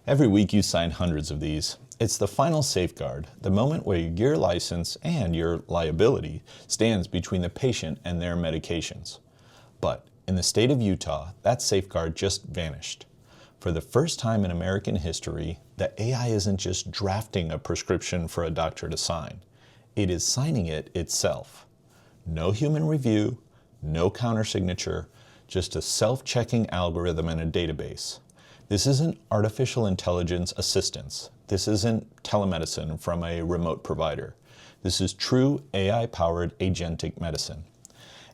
Every week you sign hundreds of these. It's the final safeguard, the moment where your license and your liability stands between the patient and their medications. But in the state of Utah, that safeguard just vanished. For the first time in American history, the AI isn't just drafting a prescription for a doctor to sign. It is signing it itself. No human review, no countersignature, just a self-checking algorithm in a database. This isn't artificial intelligence assistance. This isn't telemedicine from a remote provider. This is true AI-powered agentic medicine.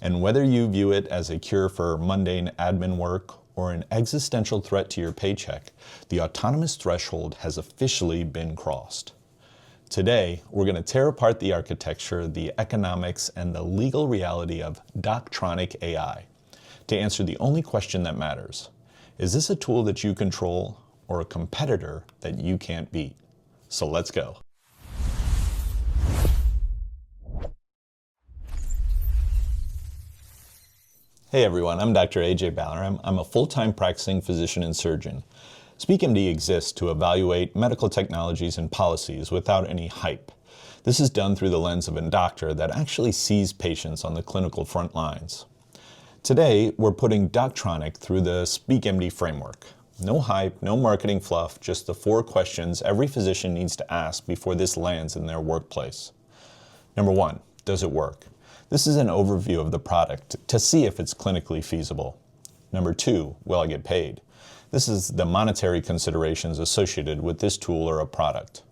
And whether you view it as a cure for mundane admin work or an existential threat to your paycheck, the autonomous threshold has officially been crossed. Today, we're going to tear apart the architecture, the economics, and the legal reality of Doctronic.ai to answer the only question that matters. Is this a tool that you control or a competitor that you can't beat? So let's go. Hey everyone, I'm Dr. AJ Baller. I'm a full-time practicing physician and surgeon. SpeakMD exists to evaluate medical technologies and policies without any hype. This is done through the lens of a doctor that actually sees patients on the clinical front lines. Today, we're putting Doctronic through the SpeakMD framework. No hype, no marketing fluff, just the 4 questions every physician needs to ask before this lands in their workplace. Number 1, does it work? This is an overview of the product to see if it's clinically feasible. Number 2, will I get paid? This is the monetary considerations associated with this tool or a product.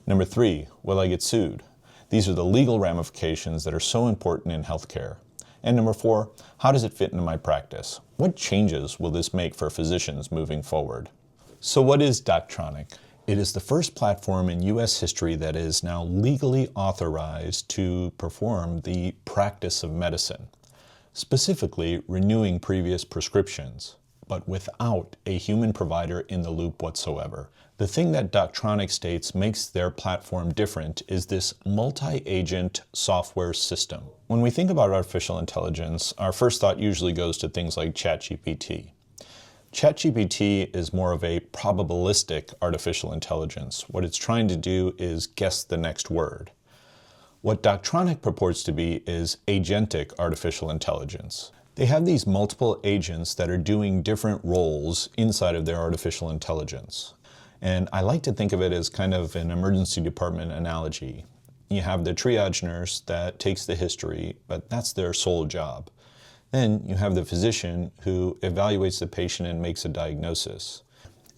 Number 3, will I get sued? These are the legal ramifications that are so important in healthcare. And number 4, how does it fit into my practice? What changes will this make for physicians moving forward? So what is Doctronic? It is the first platform in U.S. history that is now legally authorized to perform the practice of medicine, specifically renewing previous prescriptions, but without a human provider in the loop whatsoever. The thing that Doctronic states makes their platform different is this multi-agent software system. When we think about artificial intelligence, our first thought usually goes to things like ChatGPT. ChatGPT is more of a probabilistic artificial intelligence. What it's trying to do is guess the next word. What Doctronic purports to be is agentic artificial intelligence. They have these multiple agents that are doing different roles inside of their artificial intelligence. And I like to think of it as kind of an emergency department analogy. You have the triage nurse that takes the history, but that's their sole job. Then you have the physician who evaluates the patient and makes a diagnosis.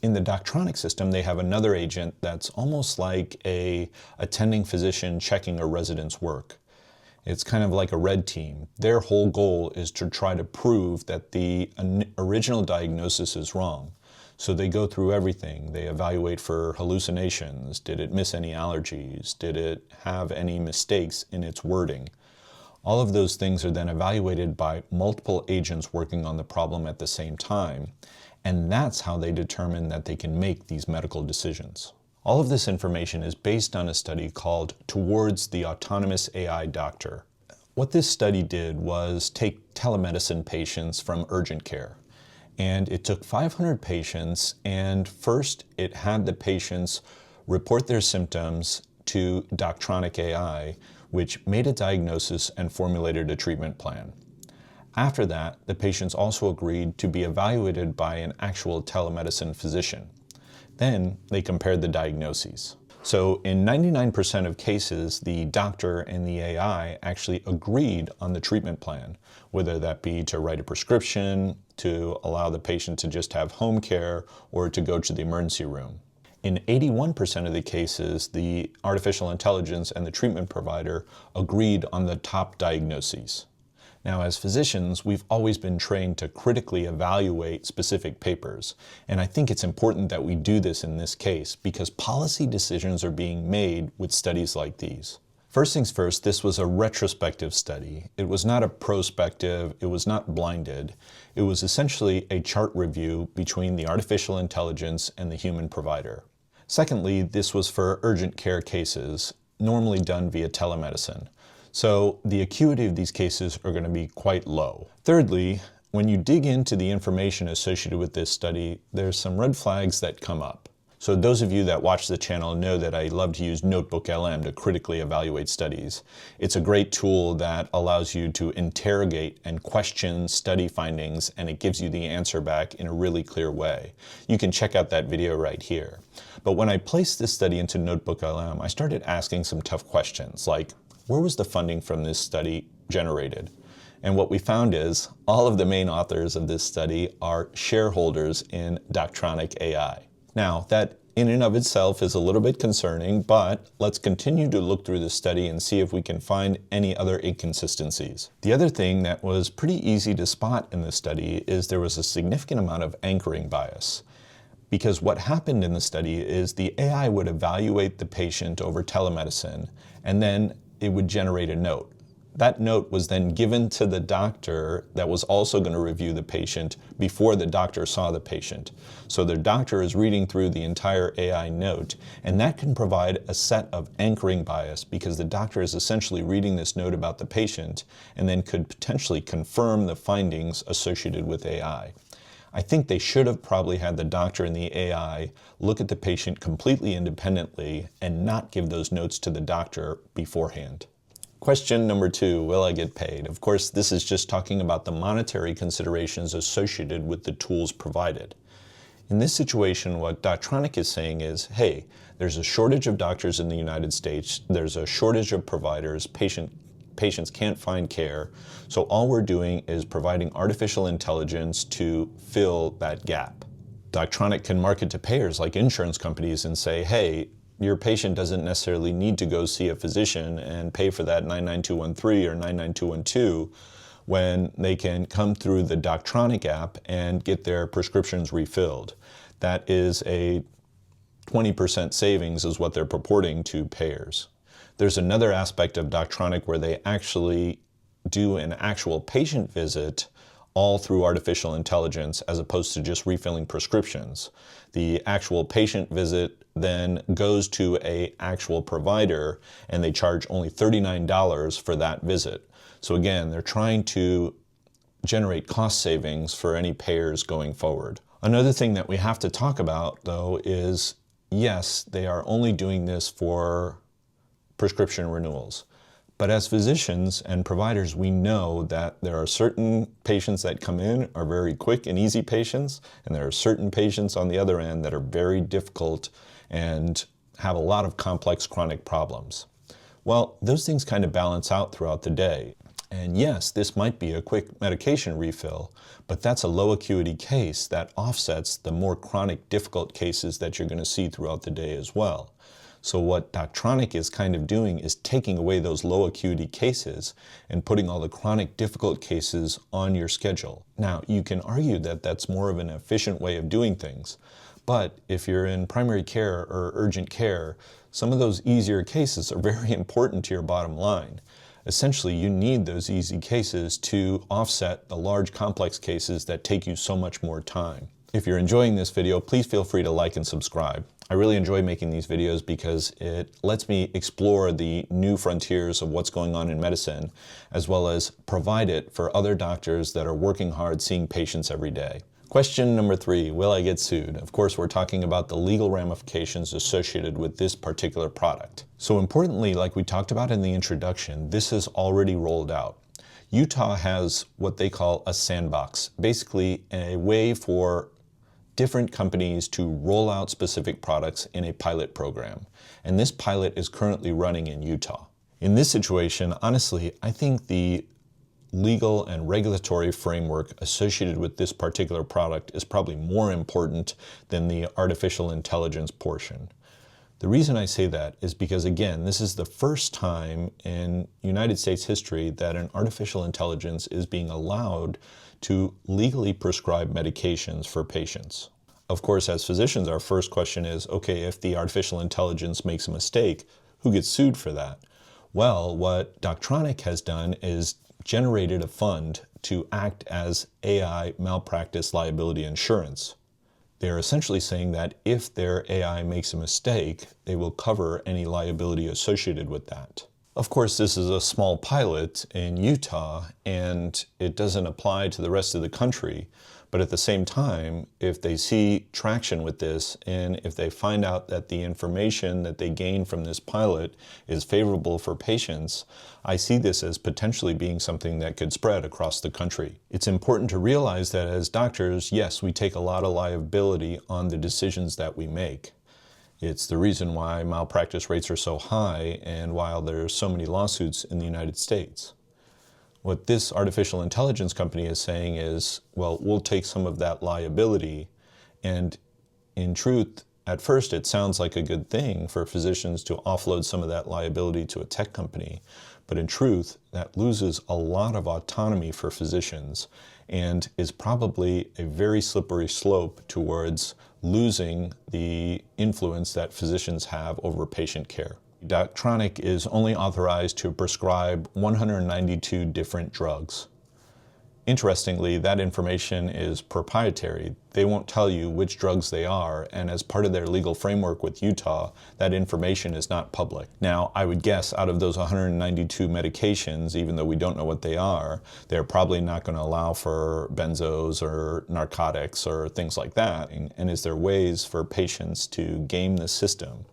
In the Doctronic system, they have another agent that's almost like a attending physician checking a resident's work. It's kind of like a red team. Their whole goal is to try to prove that the original diagnosis is wrong. So they go through everything. They evaluate for hallucinations. Did it miss any allergies? Did it have any mistakes in its wording? All of those things are then evaluated by multiple agents working on the problem at the same time. And that's how they determine that they can make these medical decisions. All of this information is based on a study called Towards the Autonomous AI Doctor. What this study did was take telemedicine patients from urgent care. And it took 500 patients, and first it had the patients report their symptoms to Doctronic.ai, which made a diagnosis and formulated a treatment plan. After that, the patients also agreed to be evaluated by an actual telemedicine physician. Then they compared the diagnoses. So in 99% of cases, the doctor and the AI actually agreed on the treatment plan, whether that be to write a prescription, to allow the patient to just have home care, or to go to the emergency room. In 81% of the cases, the artificial intelligence and the treatment provider agreed on the top diagnoses. Now, as physicians, we've always been trained to critically evaluate specific papers, and I think it's important that we do this in this case because policy decisions are being made with studies like these. First things first, this was a retrospective study. It was not a prospective, it was not blinded. It was essentially a chart review between the artificial intelligence and the human provider. Secondly, this was for urgent care cases, normally done via telemedicine. So the acuity of these cases are going to be quite low. Thirdly, when you dig into the information associated with this study, there's some red flags that come up. So those of you that watch the channel know that I love to use Notebook.lm to critically evaluate studies. It's a great tool that allows you to interrogate and question study findings, and it gives you the answer back in a really clear way. You can check out that video right here. But when I placed this study into Notebook.lm, I started asking some tough questions like, where was the funding from this study generated? And what we found is all of the main authors of this study are shareholders in Doctronic.ai. Now, that in and of itself is a little bit concerning, but let's continue to look through the study and see if we can find any other inconsistencies. The other thing that was pretty easy to spot in this study is there was a significant amount of anchoring bias. Because what happened in the study is the AI would evaluate the patient over telemedicine, and then it would generate a note. That note was then given to the doctor that was also going to review the patient before the doctor saw the patient. So the doctor is reading through the entire AI note, and that can provide a set of anchoring bias because the doctor is essentially reading this note about the patient and then could potentially confirm the findings associated with AI. I think they should have probably had the doctor and the AI look at the patient completely independently and not give those notes to the doctor beforehand. Question number 2, will I get paid? Of course, this is just talking about the monetary considerations associated with the tools provided. In this situation, what Doctronic is saying is, hey, there's a shortage of doctors in the United States, there's a shortage of providers, patients can't find care, so all we're doing is providing artificial intelligence to fill that gap. Doctronic can market to payers like insurance companies and say, hey, your patient doesn't necessarily need to go see a physician and pay for that 99213 or 99212 when they can come through the Doctronic app and get their prescriptions refilled. That is a 20% savings is what they're purporting to payers. There's another aspect of Doctronic where they actually do an actual patient visit all through artificial intelligence as opposed to just refilling prescriptions. The actual patient visit then goes to an actual provider and they charge only $39 for that visit. So again, they're trying to generate cost savings for any payers going forward. Another thing that we have to talk about though is, yes, they are only doing this for prescription renewals. But as physicians and providers, we know that there are certain patients that come in are very quick and easy patients, and there are certain patients on the other end that are very difficult and have a lot of complex chronic problems. Well, those things kind of balance out throughout the day. And yes, this might be a quick medication refill, but that's a low acuity case that offsets the more chronic difficult cases that you're going to see throughout the day as well. So what Doctronic is kind of doing is taking away those low acuity cases and putting all the chronic difficult cases on your schedule. Now, you can argue that that's more of an efficient way of doing things, but if you're in primary care or urgent care, some of those easier cases are very important to your bottom line. Essentially, you need those easy cases to offset the large complex cases that take you so much more time. If you're enjoying this video, please feel free to like and subscribe. I really enjoy making these videos because it lets me explore the new frontiers of what's going on in medicine, as well as provide it for other doctors that are working hard seeing patients every day. Question number 3, will I get sued? Of course, we're talking about the legal ramifications associated with this particular product. So importantly, like we talked about in the introduction, this is already rolled out. Utah has what they call a sandbox, basically a way for different companies to roll out specific products in a pilot program. And this pilot is currently running in Utah. In this situation, honestly, I think the legal and regulatory framework associated with this particular product is probably more important than the artificial intelligence portion. The reason I say that is because, again, this is the first time in United States history that an artificial intelligence is being allowed to legally prescribe medications for patients. Of course, as physicians, our first question is, okay, if the artificial intelligence makes a mistake, who gets sued for that? Well, what Doctronic has done is generated a fund to act as AI malpractice liability insurance. They're essentially saying that if their AI makes a mistake, they will cover any liability associated with that. Of course, this is a small pilot in Utah, and it doesn't apply to the rest of the country. But at the same time, if they see traction with this, and if they find out that the information that they gain from this pilot is favorable for patients, I see this as potentially being something that could spread across the country. It's important to realize that as doctors, yes, we take a lot of liability on the decisions that we make. It's the reason why malpractice rates are so high and why there's so many lawsuits in the United States. What this artificial intelligence company is saying is, well, we'll take some of that liability, and in truth, at first it sounds like a good thing for physicians to offload some of that liability to a tech company, but in truth, that loses a lot of autonomy for physicians and is probably a very slippery slope towards losing the influence that physicians have over patient care. Doctronic is only authorized to prescribe 192 different drugs. Interestingly, that information is proprietary. They won't tell you which drugs they are, and as part of their legal framework with Utah, that information is not public. Now, I would guess out of those 192 medications, even though we don't know what they are, they're probably not going to allow for benzos or narcotics or things like that. And is there ways for patients to game the system?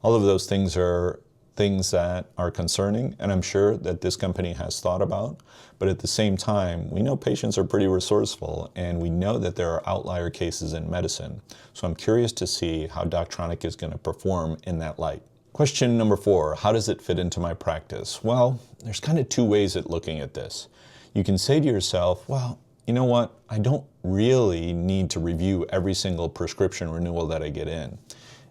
All of those things are things that are concerning, and I'm sure that this company has thought about. But at the same time, we know patients are pretty resourceful, and we know that there are outlier cases in medicine. So I'm curious to see how Doctronic is going to perform in that light. Question number 4, how does it fit into my practice? Well, there's kind of two ways at looking at this. You can say to yourself, well, you know what? I don't really need to review every single prescription renewal that I get in.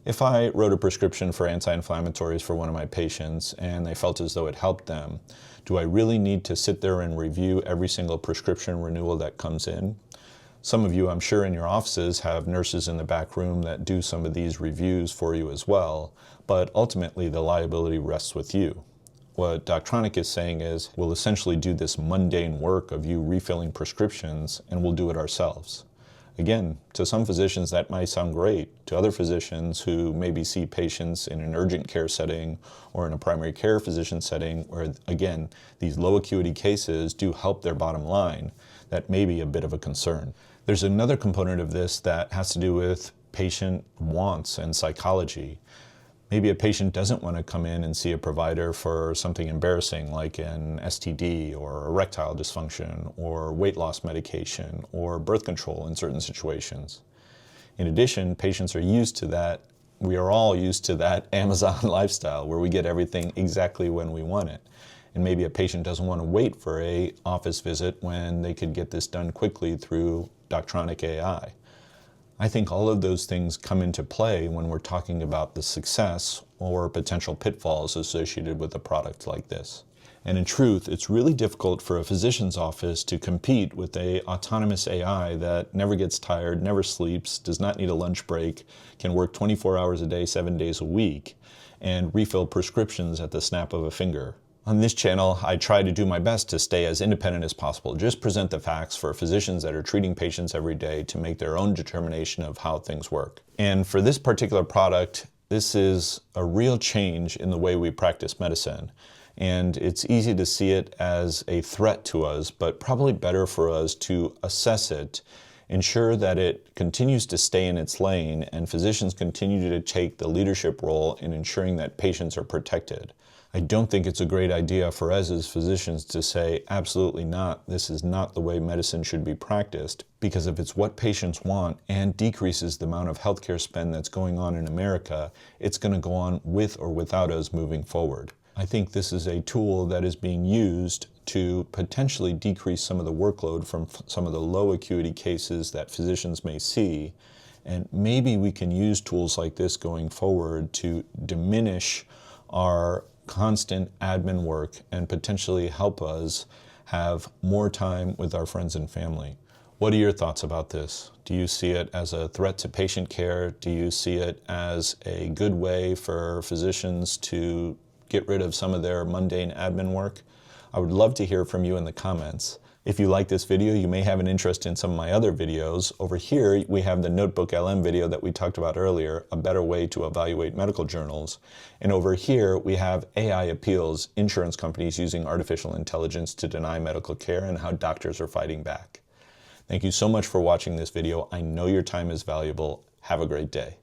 If I wrote a prescription for anti-inflammatories for one of my patients and they felt as though it helped them, do I really need to sit there and review every single prescription renewal that comes in? Some of you, I'm sure, in your offices have nurses in the back room that do some of these reviews for you as well, but ultimately the liability rests with you. What Doctronic is saying is we'll essentially do this mundane work of you refilling prescriptions, and we'll do it ourselves. Again, to some physicians that might sound great. To other physicians who maybe see patients in an urgent care setting or in a primary care physician setting where, again, these low acuity cases do help their bottom line, that may be a bit of a concern. There's another component of this that has to do with patient wants and psychology. Maybe a patient doesn't want to come in and see a provider for something embarrassing like an STD or erectile dysfunction or weight loss medication or birth control in certain situations. In addition, patients are used to that. We are all used to that Amazon lifestyle where we get everything exactly when we want it. And maybe a patient doesn't want to wait for an office visit when they could get this done quickly through Doctronic.ai. I think all of those things come into play when we're talking about the success or potential pitfalls associated with a product like this. And in truth, it's really difficult for a physician's office to compete with an autonomous AI that never gets tired, never sleeps, does not need a lunch break, can work 24 hours a day, 7 days a week, and refill prescriptions at the snap of a finger. On this channel, I try to do my best to stay as independent as possible, just present the facts for physicians that are treating patients every day to make their own determination of how things work. And for this particular product, this is a real change in the way we practice medicine. And it's easy to see it as a threat to us, but probably better for us to assess it, ensure that it continues to stay in its lane, and physicians continue to take the leadership role in ensuring that patients are protected. I don't think it's a great idea for us as physicians to say, absolutely not, this is not the way medicine should be practiced, because if it's what patients want and decreases the amount of healthcare spend that's going on in America, it's going to go on with or without us moving forward. I think this is a tool that is being used to potentially decrease some of the workload from some of the low acuity cases that physicians may see, and maybe we can use tools like this going forward to diminish our constant admin work and potentially help us have more time with our friends and family. What are your thoughts about this? Do you see it as a threat to patient care? Do you see it as a good way for physicians to get rid of some of their mundane admin work? I would love to hear from you in the comments. If you like this video, you may have an interest in some of my other videos. Over here, we have the Notebook LM video that we talked about earlier, a better way to evaluate medical journals. And over here, we have AI appeals, insurance companies using artificial intelligence to deny medical care and how doctors are fighting back. Thank you so much for watching this video. I know your time is valuable. Have a great day.